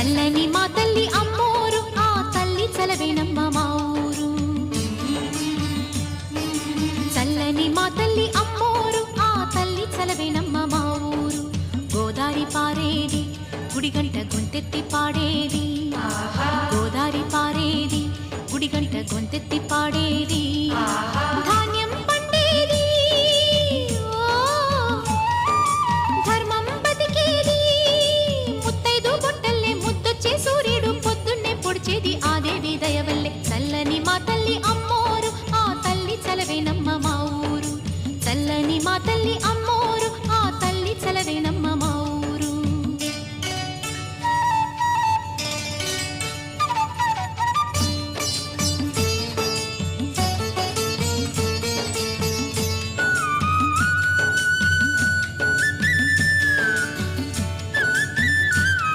చల్లని మా తల్లి అమ్మోరు ఆ తల్లి చలవేనమ్మ మా ఊరు చల్లని మా తల్లి అమ్మోరు ఆ తల్లి చలవేనమ్మ మా ఊరు గోదారి పారేది గుడిగంట గొంతెత్తి పాడేది గోదారి పారేది గుడిగంట గొంతెత్తి పాడేది ధాన్యం